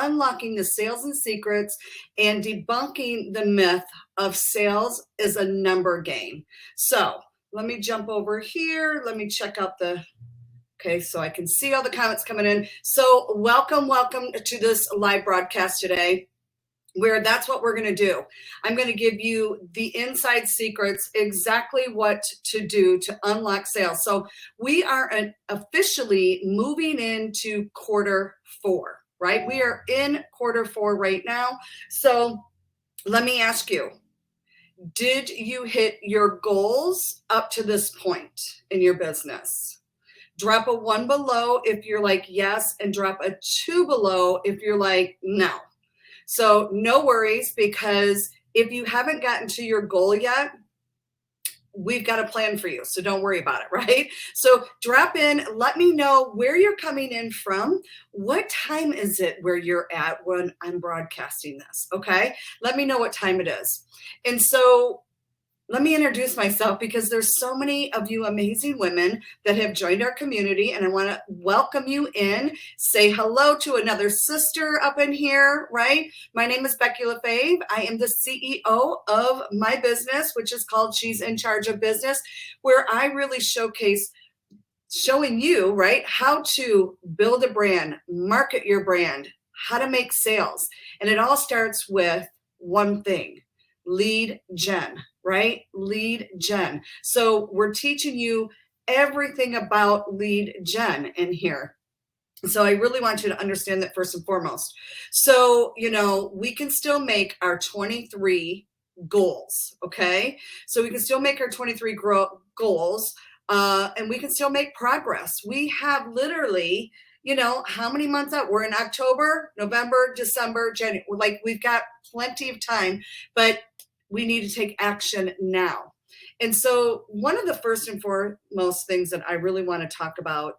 unlocking the sales and secrets and debunking the myth of sales is a number game. So let me jump over here. Let me check out okay, so I can see all the comments coming in. So welcome to this live broadcast today, where that's what we're going to do. I'm going to give you the inside secrets, exactly what to do to unlock sales. So we are officially moving into quarter 4, right? We are in quarter 4 right now. So let me ask you, did you hit your goals up to this point in your business? Drop a 1 below if you're like yes, and drop a 2 below if you're like no. So no worries, because if you haven't gotten to your goal yet, we've got a plan for you. So don't worry about it, right? So drop in, let me know where you're coming in from. What time is it where you're at when I'm broadcasting this? Okay. Let me know what time it is. And so let me introduce myself, because there's so many of you amazing women that have joined our community, and I want to welcome you in. Say hello to another sister up in here, right? My name is Becky Lafave. I am the CEO of my business, which is called She's in Charge of Business, where I really showcase showing you, right, how to build a brand, market your brand, how to make sales. And it all starts with one thing: lead gen. Right? Lead gen. So we're teaching you everything about lead gen in here. So I really want you to understand that first and foremost. So, we can still make our 23 goals. Okay. So we can still make our 23 goals, and we can still make progress. We have literally, how many months out? We're in October, November, December, January. Like, we've got plenty of time, but we need to take action now. And so one of the first and foremost things that I really want to talk about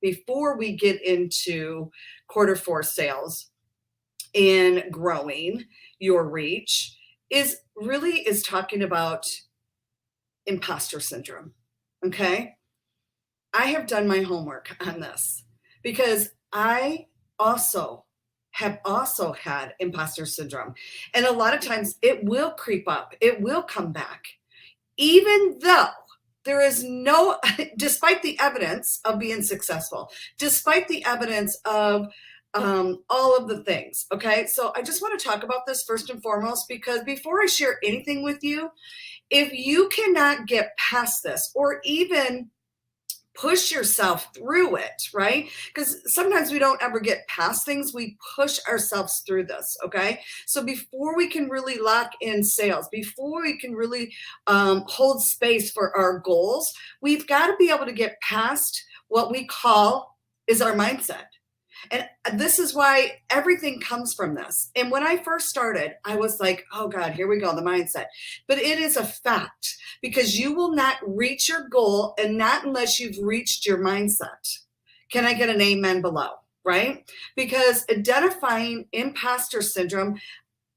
before we get into quarter 4 sales and growing your reach is talking about imposter syndrome. Okay. I have done my homework on this, because I have also had imposter syndrome. And a lot of times it will creep up. It will come back, even though there is despite the evidence of being successful, despite the evidence of all of the things. Okay. So I just want to talk about this first and foremost, because before I share anything with you, if you cannot get past this, or even push yourself through it, right? Because sometimes we don't ever get past things. We push ourselves through this, okay? So before we can really lock in sales, before we can really hold space for our goals, we've got to be able to get past what we call is our mindset. And this is why everything comes from this. And when I first started, I was like, oh God, here we go, the mindset. But it is a fact, because you will not reach your goal, and not unless you've reached your mindset. Can I get an amen below, right? Because identifying imposter syndrome,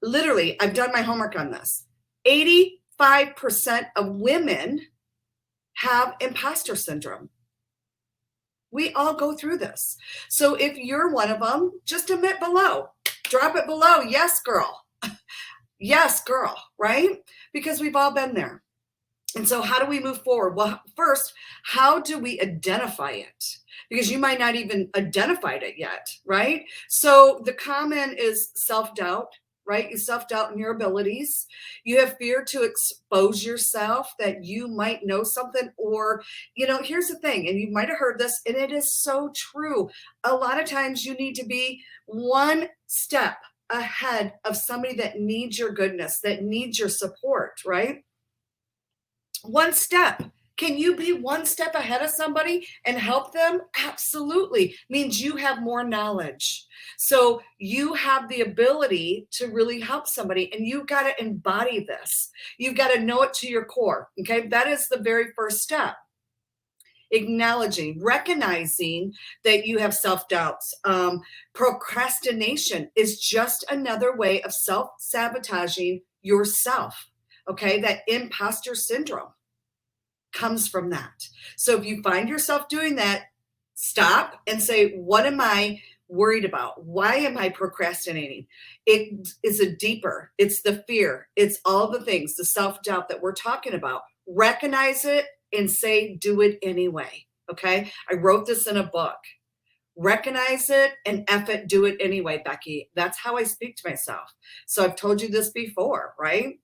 literally, I've done my homework on this. 85% of women have imposter syndrome. We all go through this. So if you're one of them, just admit below. Drop it below. Yes, girl. Yes, girl, right? Because we've all been there. And so how do we move forward? Well, first, how do we identify it? Because you might not even identified it yet, right? So the common is self-doubt, right? You self-doubt in your abilities. You have fear to expose yourself, that you might know something, or, here's the thing, and you might have heard this, and it is so true. A lot of times you need to be one step ahead of somebody that needs your goodness, that needs your support, right? One step. Can you be one step ahead of somebody and help them? Absolutely. Means you have more knowledge. So you have the ability to really help somebody, and you've got to embody this. You've got to know it to your core. Okay. That is the very first step. Acknowledging, recognizing that you have self-doubts. Procrastination is just another way of self-sabotaging yourself. Okay. That imposter syndrome comes from that. So if you find yourself doing that, stop and say, what am I worried about? Why am I procrastinating? It is a deeper, it's the fear, it's all the things, the self-doubt that we're talking about. Recognize it and say, do it anyway. Okay. I wrote this in a book. Recognize it and F it, do it anyway, Becky. That's how I speak to myself. So I've told you this before, right?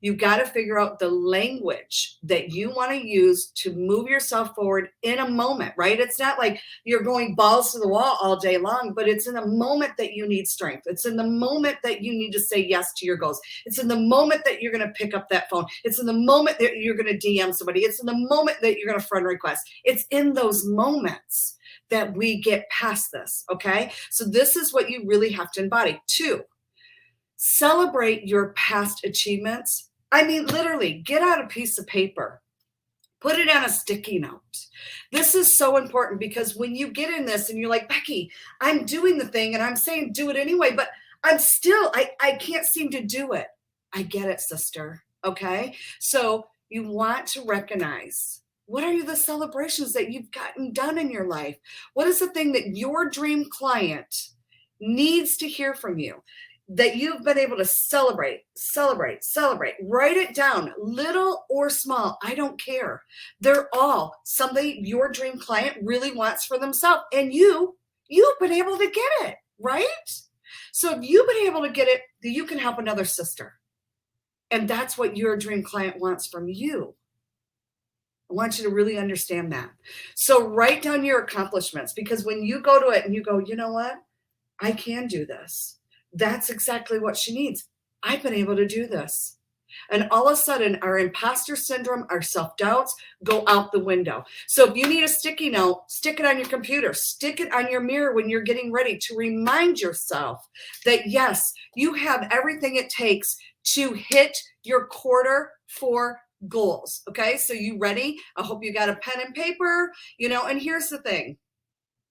You've got to figure out the language that you want to use to move yourself forward in a moment, right? It's not like you're going balls to the wall all day long, but it's in a moment that you need strength. It's in the moment that you need to say yes to your goals. It's in the moment that you're going to pick up that phone. It's in the moment that you're going to DM somebody. It's in the moment that you're going to friend request. It's in those moments that we get past this, okay? So this is what you really have to embody. 2, celebrate your past achievements. I mean, literally, get out a piece of paper, put it on a sticky note. This is so important because when you get in this and you're like, Becky, I'm doing the thing and I'm saying do it anyway, but I'm still, I can't seem to do it. I get it, sister. Okay. So you want to recognize, what are the celebrations that you've gotten done in your life? What is the thing that your dream client needs to hear from you, that you've been able to celebrate? Write it down, little or small, I don't care. They're all something your dream client really wants for themselves. And you've been able to get it, right? So if you've been able to get it, then you can help another sister. And that's what your dream client wants from you. I want you to really understand that. So write down your accomplishments, because when you go to it and you go, you know what? I can do this. That's exactly what she needs. I've been able to do this. And all of a sudden, our imposter syndrome, our self-doubts go out the window. So if you need a sticky note, stick it on your computer, stick it on your mirror when you're getting ready to remind yourself that, yes, you have everything it takes to hit your Q4 goals. Okay, so you ready? I hope you got a pen and paper, and here's the thing.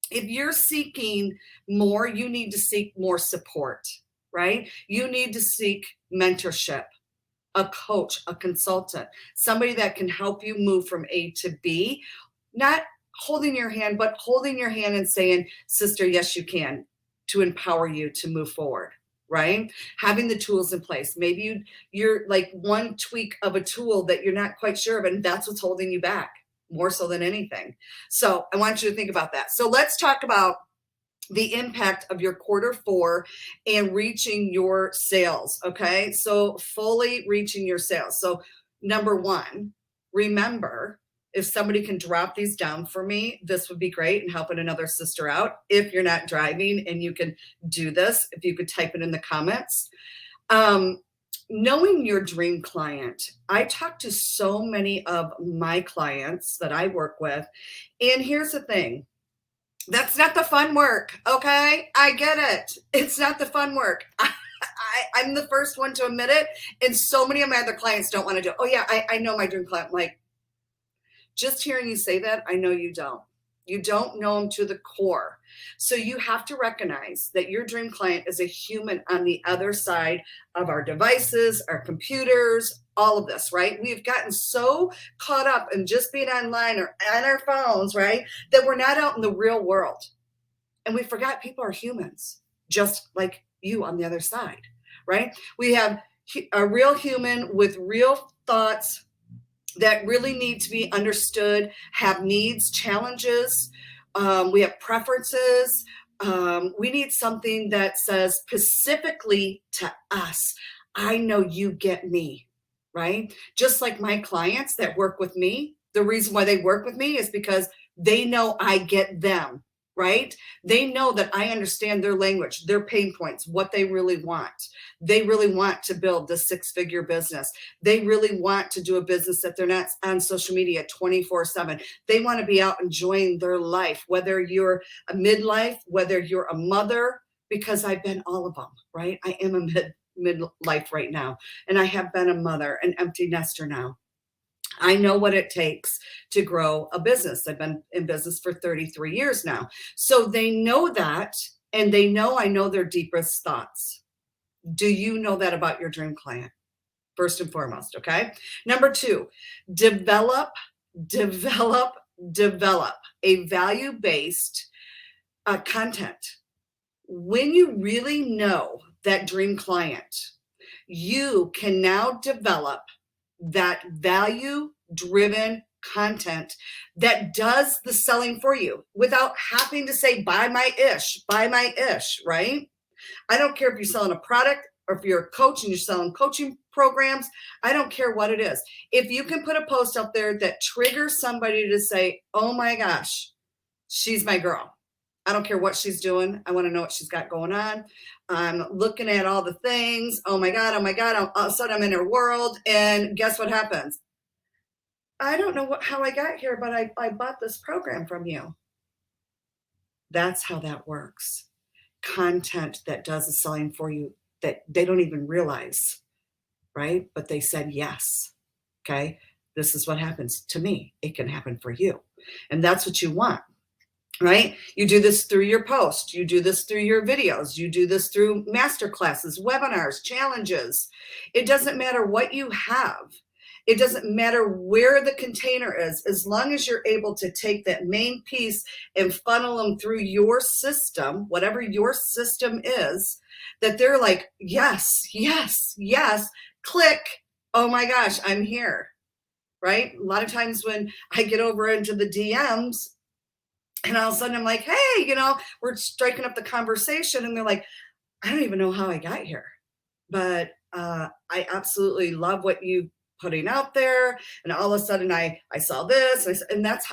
If you're seeking more, you need to seek more support, right? You need to seek mentorship, a coach, a consultant, somebody that can help you move from A to B, not holding your hand, but holding your hand and saying, sister, yes, you can, to empower you to move forward, right? Having the tools in place. Maybe you're like one tweak of a tool that you're not quite sure of, and that's what's holding you back more so than anything. So I want you to think about that. So let's talk about the impact of your Q4 and reaching your sales. Okay. So fully reaching your sales. So number 1, remember, if somebody can drop these down for me, this would be great, and helping another sister out. If you're not driving and you can do this, if you could type it in the comments. Knowing your dream client. I talk to so many of my clients that I work with, and here's the thing. That's not the fun work, okay? I get it. It's not the fun work. I'm the first one to admit it, and so many of my other clients don't want to do it. Oh yeah, I know my dream client. Like, just hearing you say that, I know you don't. You don't know them to the core. So you have to recognize that your dream client is a human on the other side of our devices, our computers, all of this, right? We've gotten so caught up in just being online or on our phones, right, that we're not out in the real world. And we forgot people are humans, just like you on the other side, right? We have a real human with real thoughts that really need to be understood, have needs, challenges. We have preferences. We need something that says specifically to us, I know you get me, right? Just like my clients that work with me, the reason why they work with me is because they know I get them, right? They know that I understand their language, their pain points, what they really want. They really want to build the 6-figure business. They really want to do a business that they're not on social media 24/7. They want to be out enjoying their life, whether you're a midlife, whether you're a mother, because I've been all of them, right? I am a midlife right now, and I have been a mother, an empty nester now. I know what it takes to grow a business. I've been in business for 33 years now. So they know that, and they know I know their deepest thoughts. Do you know that about your dream client? First and foremost, okay? Number 2, develop a value-based content. When you really know that dream client, you can now develop that value-driven content that does the selling for you without having to say, buy my ish, right? I don't care if you're selling a product or if you're a coach and you're selling coaching programs. I don't care what it is. If you can put a post up there that triggers somebody to say, oh my gosh, she's my girl. I don't care what she's doing. I want to know what she's got going on. I'm looking at all the things. Oh my God. All of a sudden I'm in her world. And guess what happens? I don't know how I got here, but I bought this program from you. That's how that works. Content that does the selling for you that they don't even realize, right? But they said yes. Okay. This is what happens to me. It can happen for you. And that's what you want. Right? You do this through your post. You do this through your videos. You do this through master classes, webinars, challenges. It doesn't matter what you have. It doesn't matter where the container is, as long as you're able to take that main piece and funnel them through your system, whatever your system is, that they're like, yes, yes, yes, click. Oh my gosh, I'm here. Right? A lot of times when I get over into the DMs, and all of a sudden I'm like, hey, we're striking up the conversation. And they're like, I don't even know how I got here. But I absolutely love what you putting out there. And all of a sudden I saw this. And that's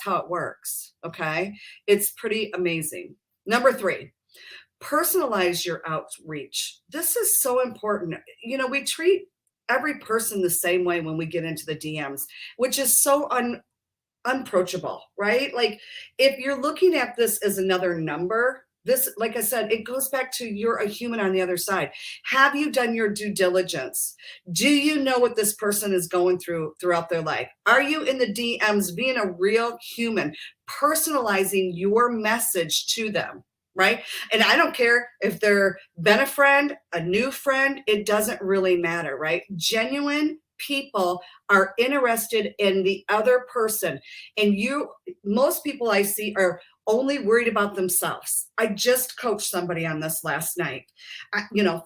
how it works. Okay. It's pretty amazing. Number 3, personalize your outreach. This is so important. We treat every person the same way when we get into the DMs, which is so unapproachable, right? Like if you're looking at this as another number, this, like I said, it goes back to you're a human on the other side. Have you done your due diligence? Do you know what this person is going through throughout their life? Are you in the DMs being a real human, personalizing your message to them? Right? And I don't care if they're been a friend, a new friend, it doesn't really matter, right? Genuine people are interested in the other person. And most people I see are only worried about themselves. I just coached somebody on this last night,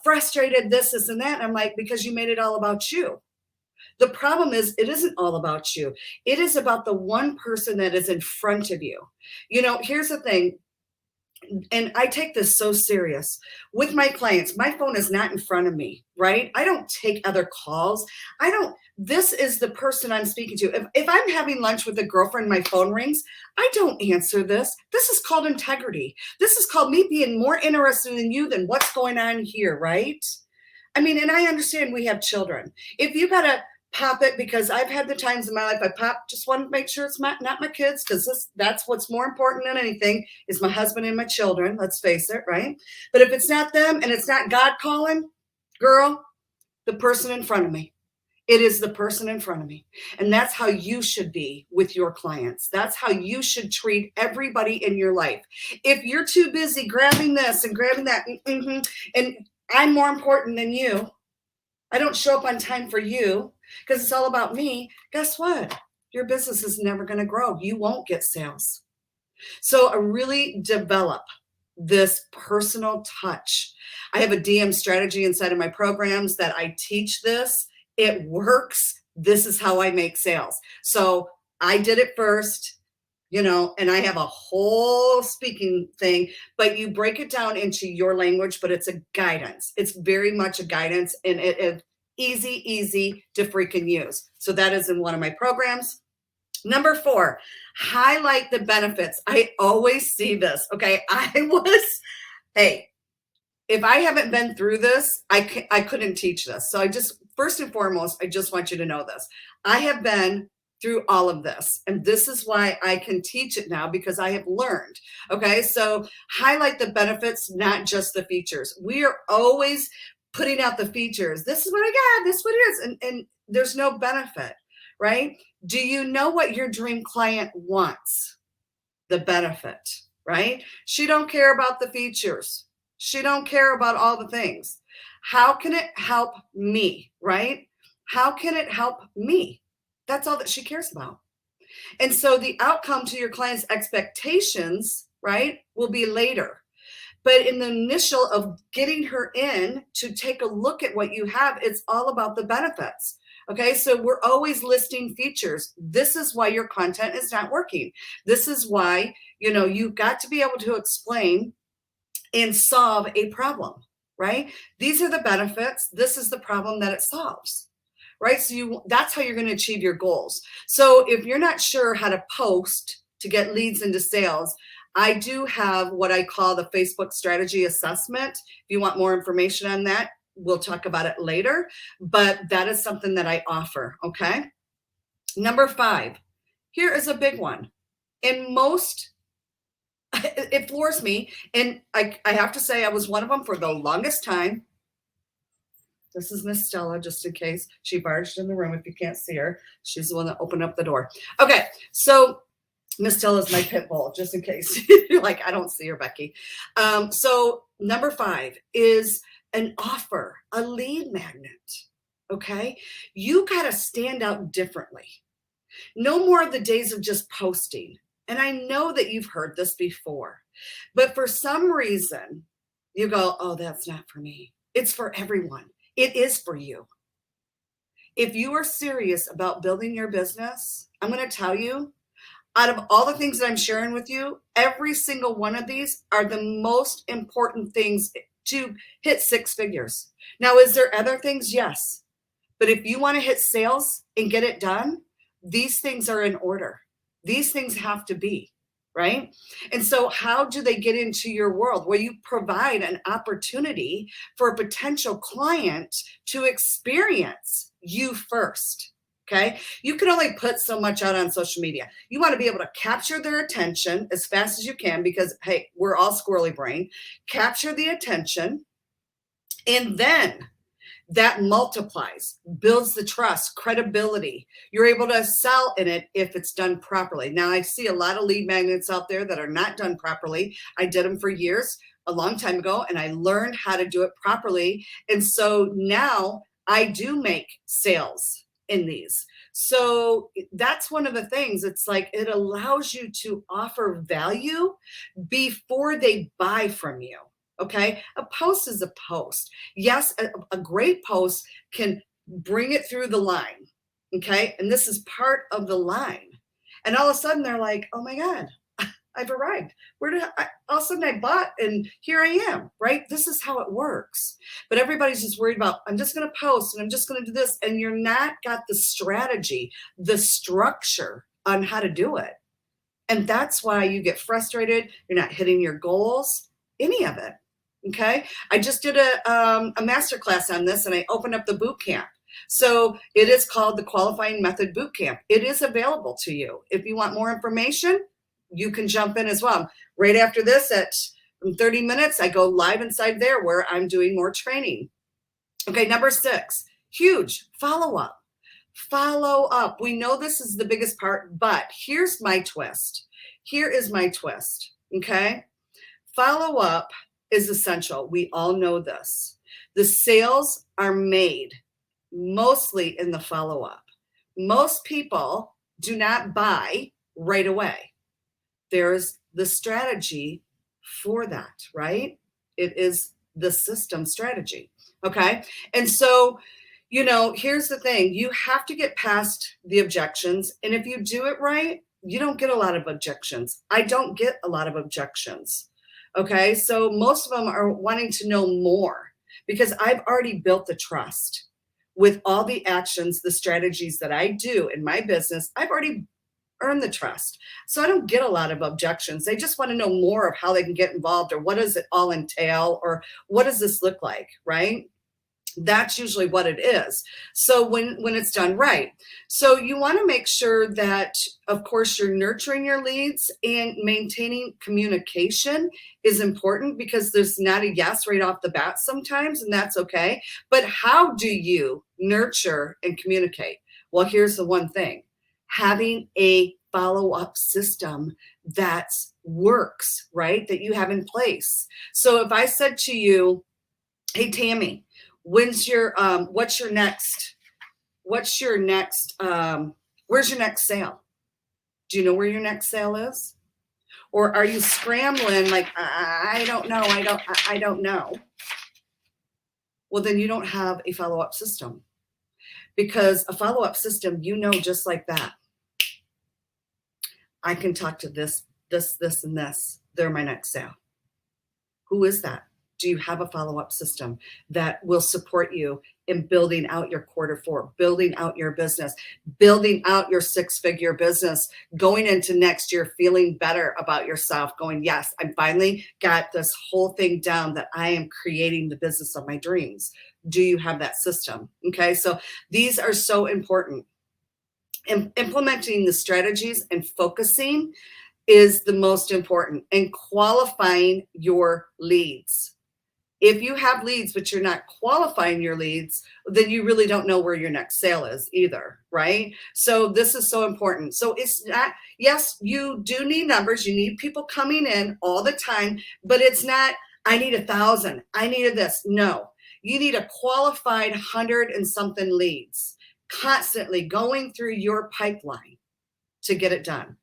frustrated, this, and that. And I'm like, because you made it all about you. The problem is it isn't all about you. It is about the one person that is in front of you. Here's the thing. And I take this so serious with my clients. My phone is not in front of me, right? I don't take other calls. This is the person I'm speaking to. If I'm having lunch with a girlfriend, my phone rings, I don't answer this. This is called integrity. This is called me being more interested in you than what's going on here, right? I mean, and I understand we have children. If you got to pop it, because I've had the times in my life I just want to make sure it's not my kids, because that's what's more important than anything is my husband and my children, let's face it, right? But if it's not them and it's not God calling, girl, the person in front of me. It is the person in front of me. And that's how you should be with your clients. That's how you should treat everybody in your life. If you're too busy grabbing this and grabbing that, and I'm more important than you, I don't show up on time for you because it's all about me, guess what? Your business is never going to grow. You won't get sales. So I really develop this personal touch. I have a DM strategy inside of my programs that I teach this. It works. This is how I make sales. So I did it first, and I have a whole speaking thing, but you break it down into your language, but it's a guidance. It's very much a guidance, and it is easy to freaking use. So that is in one of my programs. Number 4, highlight the benefits. I always see this. Okay. Hey, if I haven't been through this, I couldn't teach this. So first and foremost, I just want you to know this. I have been through all of this. And this is why I can teach it now, because I have learned. Okay. So highlight the benefits, not just the features. We are always putting out the features. This is what I got. This is what it is. And there's no benefit, right? Do you know what your dream client wants? The benefit, right? She don't care about the features. She don't care about all the things. How can it help me, right? How can it help me? That's all that she cares about. And so the outcome to your client's expectations, right, will be later. But in the initial of getting her in to take a look at what you have, it's all about the benefits. Okay, so we're always listing features. This is why your content is not working. This is why, you've got to be able to explain and solve a problem, right? These are the benefits. This is the problem that it solves, right? So that's how you're going to achieve your goals. So if you're not sure how to post to get leads into sales, I do have what I call the Facebook strategy assessment. If you want more information on that, we'll talk about it later, but that is something that I offer, okay? Number 5, here is a big one. In most, it floors me, and I have to say I was one of them for the longest time. This is Miss Stella, just in case she barged in the room. If you can't see her, she's the one that opened up the door. Okay, so Miss Stella's my pit bull, just in case you're like, I don't see her, Becky. So number 5 is an offer, a lead magnet. Okay, you got to stand out differently. No more of the days of just posting. And I know that you've heard this before, but for some reason you go, oh, that's not for me. It's for everyone. It is for you. If you are serious about building your business, I'm going to tell you, out of all the things that I'm sharing with you, every single one of these are the most important things to hit 6 figures. Now, is there other things? Yes. But if you want to hit sales and get it done, these things are in order. These things have to be, right? And so how do they get into your world? Well, you provide an opportunity for a potential client to experience you first. Okay. You can only put so much out on social media. You want to be able to capture their attention as fast as you can because, hey, we're all squirrely brain. Capture the attention, and then that multiplies, builds the trust, credibility. You're able to sell in it if it's done properly. Now, I see a lot of lead magnets out there that are not done properly. I did them for years, a long time ago, and I learned how to do it properly. And so now I do make sales in these. So that's one of the things. It's like it allows you to offer value before they buy from you. Okay, a post is a post. Yes, a great post can bring it through the line. Okay, and this is part of the line. And all of a sudden they're like, oh my God, I've arrived. All of a sudden I bought and here I am, right? This is how it works. But everybody's just worried about, I'm just going to post and I'm just going to do this. And you're not got the strategy, the structure on how to do it. And that's why you get frustrated. You're not hitting your goals, any of it. Okay. I just did a masterclass on this and I opened up the boot camp. So it is called the Qualifying Method Boot Camp. It is available to you. If you want more information, you can jump in as well. Right after this at 30 minutes, I go live inside there where I'm doing more training. Okay. Number 6, huge follow-up. Follow up. We know this is the biggest part, but here's my twist. Here is my twist. Okay. Follow up is essential. We all know this. The sales are made mostly in the follow-up. Most people do not buy right away. There's the strategy for that, right? It is the system strategy. Okay. And so, here's the thing. You have to get past the objections. And if you do it right, you don't get a lot of objections. I don't get a lot of objections. Okay, so most of them are wanting to know more because I've already built the trust with all the actions, the strategies that I do in my business. I've already earned the trust. So I don't get a lot of objections. They just want to know more of how they can get involved or what does it all entail or what does this look like, right? That's usually what it is. So when it's done right. So you want to make sure that, of course, you're nurturing your leads and maintaining communication is important because there's not a yes right off the bat sometimes, and that's okay. But how do you nurture and communicate? Well, here's the one thing. Having a follow-up system that works, right? That you have in place. So if I said to you, hey, Tammy, where's your next sale? Do you know where your next sale is? Or are you scrambling like, I don't know, I don't know? Well, then you don't have a follow-up system, because a follow-up system, just like that. I can talk to this, and this. They're my next sale. Who is that? Do you have a follow-up system that will support you in building out your Q4, building out your business, building out your 6-figure business, going into next year feeling better about yourself, going, yes, I finally got this whole thing down, that I am creating the business of my dreams. Do you have that system? Okay, so these are so important. Implementing the strategies and focusing is the most important, and qualifying your leads. If you have leads, but you're not qualifying your leads, then you really don't know where your next sale is either, right? So this is so important. So it's not, yes, you do need numbers. You need people coming in all the time, but it's not, I need 1,000. I needed this. No, you need a qualified 100 and something leads constantly going through your pipeline to get it done.